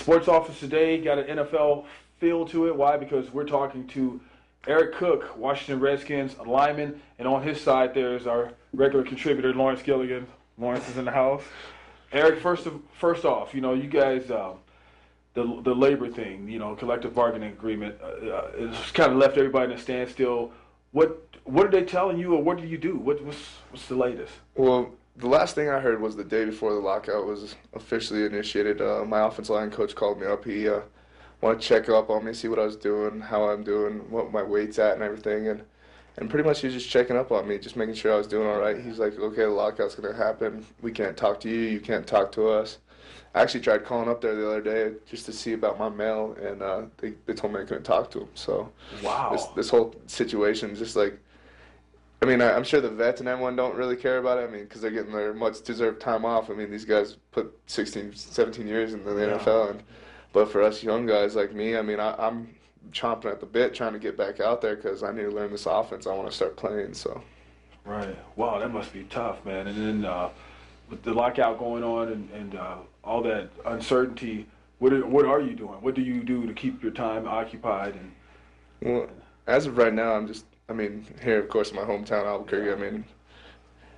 Sports Office today got an NFL feel to it. Why? Because we're talking to Erik Cook, Washington Redskins, a lineman, and on his side there's our regular contributor, Lawrence Gilligan. Lawrence is in the house. Erik, first off, you guys, the labor thing, collective bargaining agreement, it's kind of left everybody in a standstill. What are they telling you, or what do you do? What's the latest? Well, the last thing I heard was the day before the lockout was officially initiated. My offensive line coach called me up. He wanted to check up on me, see what I was doing, how I'm doing, what my weight's at and everything. And pretty much he was just checking up on me, just making sure I was doing all right. He's like, okay, the lockout's going to happen. We can't talk to you. You can't talk to us. I actually tried calling up there the other day just to see about my mail, and they told me I couldn't talk to him. So wow, this whole situation is just like, I mean, I'm sure the vets and everyone don't really care about it. I mean, because they're getting their much-deserved time off. I mean, these guys put 16, 17 years into the NFL. But for us young guys like me, I mean, I'm chomping at the bit trying to get back out there because I need to learn this offense. I want to start playing. So. Right. Wow, that must be tough, man. And then with the lockout going on and all that uncertainty, what are you doing? What do you do to keep your time occupied? Well, as of right now, here, of course, in my hometown, Albuquerque,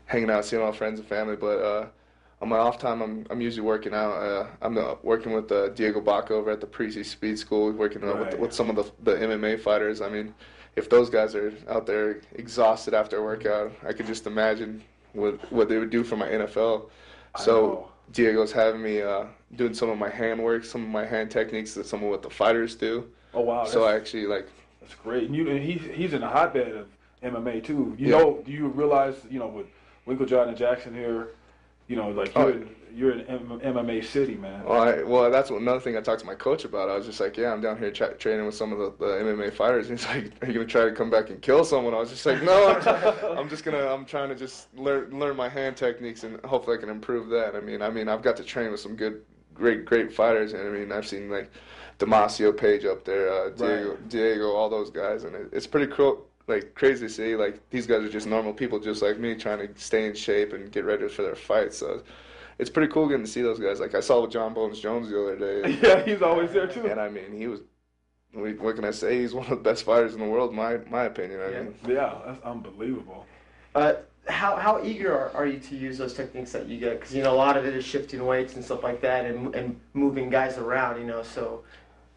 hanging out, seeing all friends and family. But on my off time, I'm usually working out. I'm working with Diego Baca over at the Precy Speed School, working with some of the MMA fighters. I mean, if those guys are out there exhausted after a workout, I could just imagine what they would do for my NFL. So Diego's having me doing some of my hand work, some of my hand techniques that some of what the fighters do. Oh, wow. So I actually That's great. And he's in a hotbed of MMA too. Do you realize, with Winklejohn and Jackson here, you're in MMA city, man. Well, that's another thing I talked to my coach about. I was just like, I'm down here training with some of the MMA fighters. And he's like, are you gonna try to come back and kill someone? I was just like, no, I'm trying to just learn my hand techniques and hopefully I can improve that. I mean, I've got to train with some great fighters, and I've seen like Damasio Page up there, Diego, all those guys, and it's pretty cool. Like crazy to see, like these guys are just normal people, just like me, trying to stay in shape and get ready for their fights. So it's pretty cool getting to see those guys. Like I saw with John Bones Jones the other day. Yeah, he's always there too. And he was. What can I say? He's one of the best fighters in the world, my opinion. Yeah, that's unbelievable. How eager are you to use those techniques that you get? Because a lot of it is shifting weights and stuff like that, and moving guys around. So.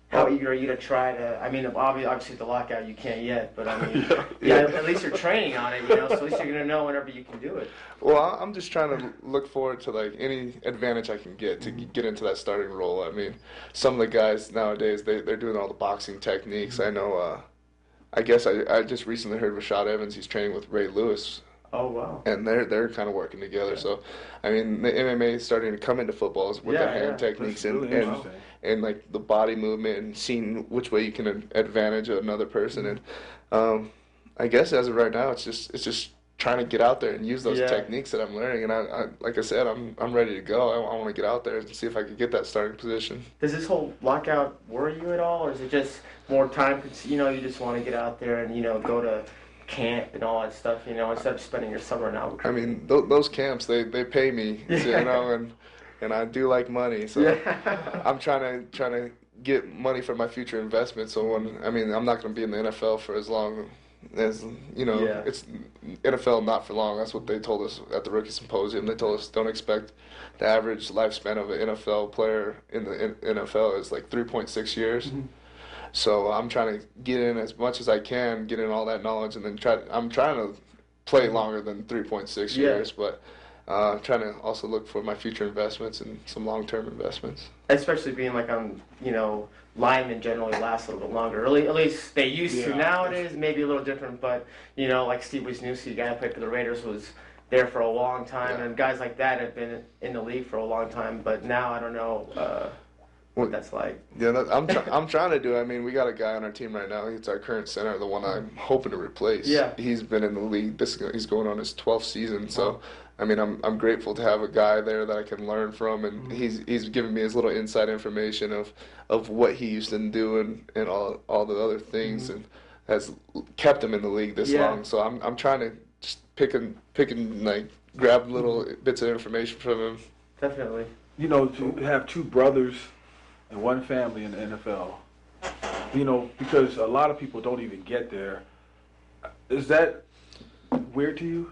How eager are you to try to? Obviously the lockout you can't yet, but at least you're training on it, so at least you're gonna know whenever you can do it. Well, I'm just trying to look forward to like any advantage I can get to get into that starting role. I mean, some of the guys nowadays they're doing all the boxing techniques. I know. I guess I just recently heard Rashad Evans. He's training with Ray Lewis. Oh wow! And they're kind of working together. Yeah. So, the MMA is starting to come into footballs with the hand techniques and like the body movement and seeing which way you can advantage another person. And I guess as of right now, it's just trying to get out there and use those techniques that I'm learning. And I like I said, I'm ready to go. I want to get out there and see if I can get that starting position. Does this whole lockout worry you at all, or is it just more time? You just want to get out there and go to camp and all that stuff, instead of spending your summer in Albuquerque. Those camps, they pay me, and I do like money, so I'm trying to get money for my future investments. So I'm not going to be in the NFL for as long as it's NFL not for long. That's what they told us at the rookie symposium. They told us don't expect the average lifespan of an NFL player in the NFL is like 3.6 years. Mm-hmm. So I'm trying to get in as much as I can, get in all that knowledge, and then I'm trying to play longer than 3.6 years, but trying to also look for my future investments and some long-term investments. Especially being like linemen generally last a little bit longer. At least they used to. Nowadays, maybe a little different, but like Steve Wisniewski, the guy who played for the Raiders, was there for a long time, and guys like that have been in the league for a long time. But now I don't know. What that's like. Yeah, I'm trying to do. We got a guy on our team right now. He's our current center, the one I'm hoping to replace. Yeah. He's been in the league. He's going on his 12th season. So, I'm grateful to have a guy there that I can learn from, and he's giving me his little inside information of what he used to do and all the other things, and has kept him in the league this long. So I'm trying to just pick and like grab little bits of information from him. Definitely. To have two brothers and one family in the NFL. You know, because a lot of people don't even get there. Is that weird to you?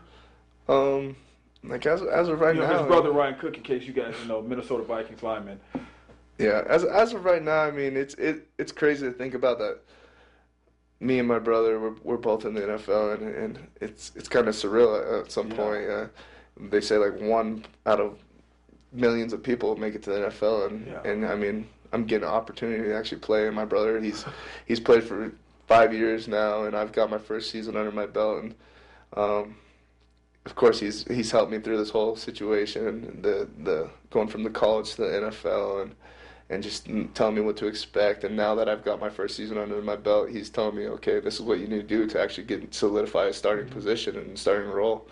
Like as of right now, his brother Ryan Cook, in case you guys know, Minnesota Vikings lineman. Yeah, as of right now, I mean, it's crazy to think about that. Me and my brother, we're both in the NFL, and it's kind of surreal at some point. They say like 1 out of millions of people make it to the NFL, and I mean, I'm getting an opportunity to actually play. And my brother, he's played for 5 years now, and I've got my first season under my belt, and of course he's helped me through this whole situation, the going from the college to the NFL, and just telling me what to expect. And now that I've got my first season under my belt, he's telling me, okay, this is what you need to do to actually solidify a starting position and starting role.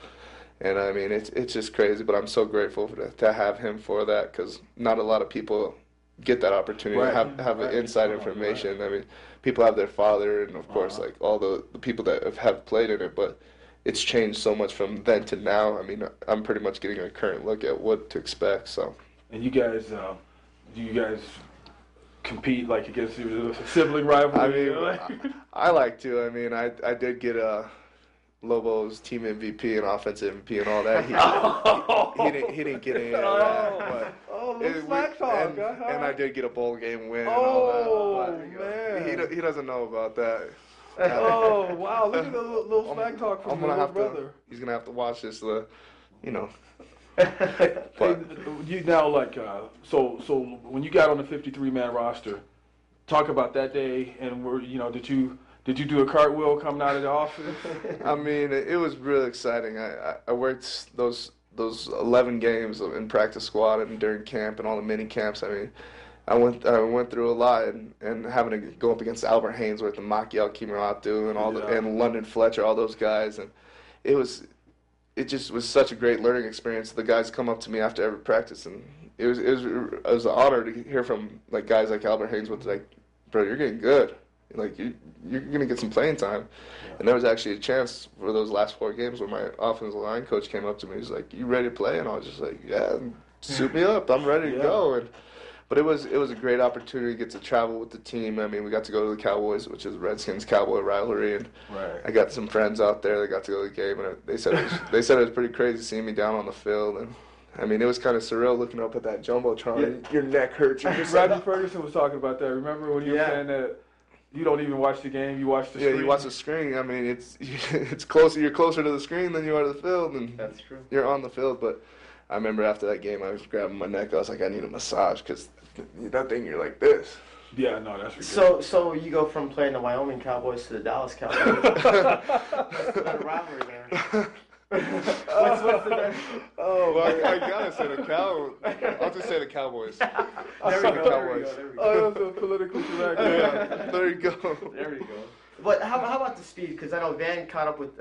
And I mean, it's just crazy, but I'm so grateful to have him for that, because not a lot of people get that opportunity to have inside information. I mean, people have their father, and of course, like all the people that have played in it, but it's changed so much from then to now. I mean, I'm pretty much getting a current look at what to expect. So. And you guys, do you guys compete like against your sibling rivalry? I mean, I like to. I mean, I did get Lobo's team MVP and offensive MVP and all that. He didn't get any of that. But smack talk. And I did get a bowl game win. Oh, and all that. But he doesn't know about that. Oh wow! Look at the little smack talk from your little brother. He's gonna have to watch this. You know. But you now like so when you got on the 53-man roster, talk about that day, and did you do a cartwheel coming out of the office? I mean, it was really exciting. I worked those 11 games in practice squad and during camp and all the mini camps. I mean, I went through a lot, and having to go up against Albert Haynesworth and Makiel Kimiratu and and London Fletcher, all those guys, and it just was such a great learning experience. The guys come up to me after every practice, and it was an honor to hear from like guys like Albert Haynesworth, like, bro, you're getting good. Like you're gonna get some playing time. And there was actually a chance for those last 4 games where my offensive line coach came up to me. He's like, "You ready to play?" And I was just like, "Yeah, suit me up. I'm ready to go." But it was a great opportunity to get to travel with the team. I mean, we got to go to the Cowboys, which is Redskins Cowboy rivalry, and I got some friends out there that got to go to the game, and they said it was pretty crazy seeing me down on the field. And I mean, it was kind of surreal looking up at that jumbotron. Yeah. Your neck hurts. Rodney Ferguson was talking about that. Remember when you were saying that you don't even watch the game, you watch the screen? Yeah, you watch the screen. I mean, it's closer. You're closer to the screen than you are to the field, and that's true. You're on the field. But I remember after that game, I was grabbing my neck. I was like, I need a massage, because that thing, you're like this. Yeah, no, that's ridiculous. So you go from playing the Wyoming Cowboys to the Dallas Cowboys. That rivalry there. What's the best? Oh, well, I gotta say the Cowboys. I'll just say the Cowboys. There we go. There we go. Oh, that's a political correct. Yeah, there you go. There we go. But how about the speed? Because I know Van caught up with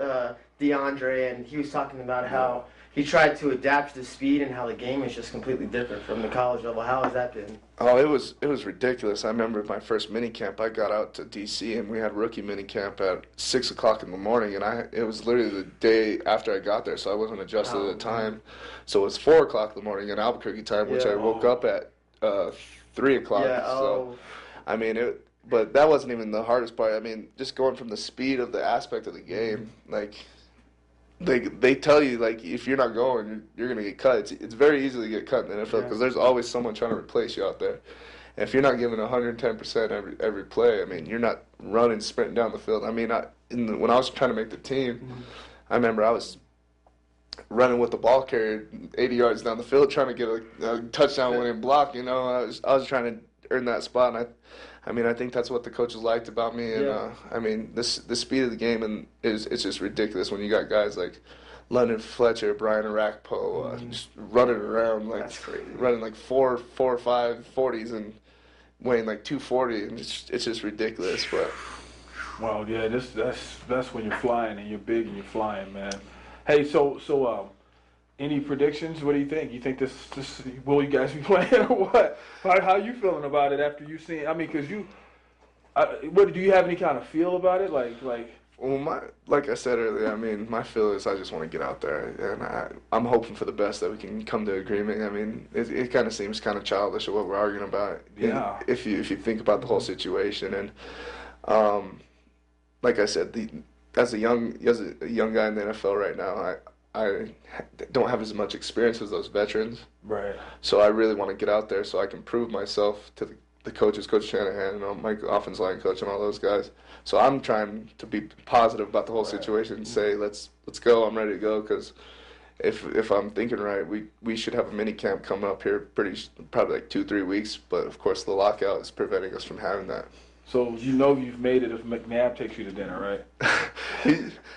DeAndre, and he was talking about how he tried to adapt to the speed and how the game is just completely different from the college level. How has that been? Oh, it was ridiculous. I remember my first mini camp. I got out to D.C. and we had rookie mini camp at 6 o'clock in the morning, and it was literally the day after I got there, so I wasn't adjusted to the time. So it was 4 o'clock in the morning in Albuquerque time, which I woke up at 3 o'clock. Yeah. So I mean but that wasn't even the hardest part. I mean, just going from the speed of the aspect of the game, like. They tell you, like, if you're not going, you're going to get cut. It's very easy to get cut in the NFL because there's always someone trying to replace you out there. And if you're not giving 110% every play, I mean, you're not running, sprinting down the field. I mean, when I was trying to make the team, I remember I was running with the ball carrier 80 yards down the field trying to get a touchdown winning block. You know, I was trying to earn that spot, and I mean, I think that's what the coaches liked about me, and I mean, the speed of the game it's just ridiculous when you got guys like London Fletcher, Brian Arakpo, just running around like running like 4 or 5 40s and weighing like 240, and it's just ridiculous. But well, yeah, that's when you're flying and you're big and you're flying, man. Hey, so any predictions? What do you think? You think this will you guys be playing or what? How you feeling about it after you seen? I mean, because what do you have any kind of feel about it? Like Well, like I said earlier, I mean, my feel is I just want to get out there, and I'm hoping for the best that we can come to agreement. I mean, it kind of seems kind of childish of what we're arguing about. Yeah. If you think about the whole situation, and like I said, as a young guy in the NFL right now, I don't have as much experience as those veterans. Right. So I really want to get out there so I can prove myself to the coaches, Coach Shanahan, and my offense line coach, and all those guys. So I'm trying to be positive about the whole situation and say, let's go. I'm ready to go because if I'm thinking right, we should have a mini camp coming up here probably like 2-3 weeks. But of course, the lockout is preventing us from having that. So you know you've made it if McNabb takes you to dinner, right?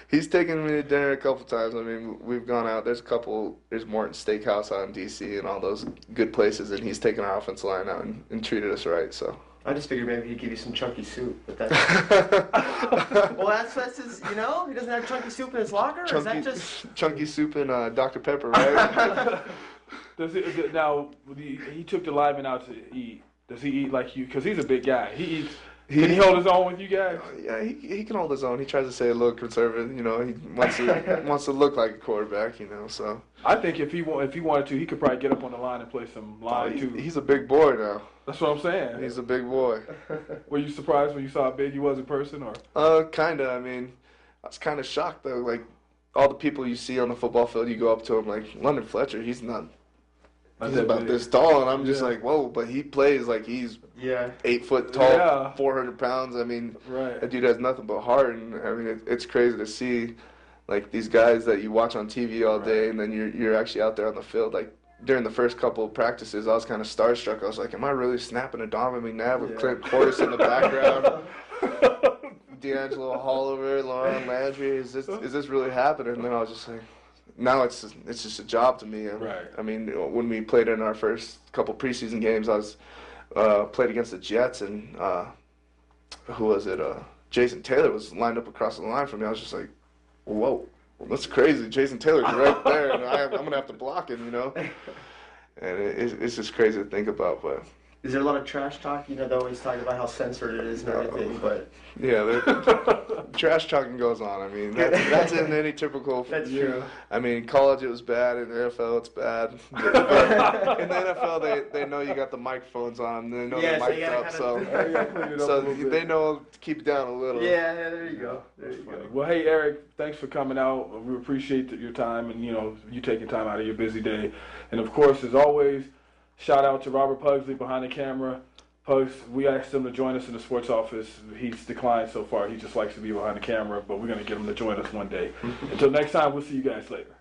He's taken me to dinner a couple times. I mean, we've gone out. There's Morton Steakhouse out in D.C. and all those good places, and he's taken our offensive line out and treated us right. So I just figured maybe he'd give you some chunky soup, but that's well, that's his. You know, he doesn't have chunky soup in his locker. Or is that just chunky soup and Dr. Pepper, right? He took the lineman out to eat. Does he eat like you? Because he's a big guy. He eats. Can he hold his own with you guys? Yeah, he can hold his own. He tries to stay a little conservative. You know, he wants to look like a quarterback. You know, so I think if he wanted to, he could probably get up on the line and play some line too. He's a big boy now. That's what I'm saying. He's a big boy. Were you surprised when you saw how big he was in person, or? Kinda. I mean, I was kind of shocked though. Like all the people you see on the football field, you go up to him like London Fletcher. He's not. He's about this tall, and I'm just like, whoa! But he plays like he's 8 foot tall, 400 pounds. I mean, that dude has nothing but heart, and I mean, it's crazy to see, like these guys that you watch on TV all day, and then you're actually out there on the field. Like during the first couple of practices, I was kind of starstruck. I was like, am I really snapping a Donovan McNabb with Clint Cortis in the background? D'Angelo Holliver, Lauren Landry, is this really happening? And then I was just like. Now it's just a job to me. I mean, when we played in our first couple preseason games, I was played against the Jets, and who was it? Jason Taylor was lined up across the line from me. I was just like, whoa, that's crazy. Jason Taylor's right there, and I'm gonna have to block him, you know. And it's just crazy to think about, but. Is there a lot of trash talk? You know, they always talk about how censored it is and everything, but... Yeah, trash talking goes on. I mean, that's in any typical... That's true. I mean, college it was bad, in the NFL it's bad. But in the NFL, they know you got the microphones on, they know they're mic'd up, so they know to keep it down a little. Yeah, there you go. Well, hey, Erik, thanks for coming out. We appreciate your time and, you taking time out of your busy day. And, of course, as always... Shout out to Robert Pugsley behind the camera. Pugs, we asked him to join us in the sports office. He's declined so far. He just likes to be behind the camera, but we're going to get him to join us one day. Until next time, we'll see you guys later.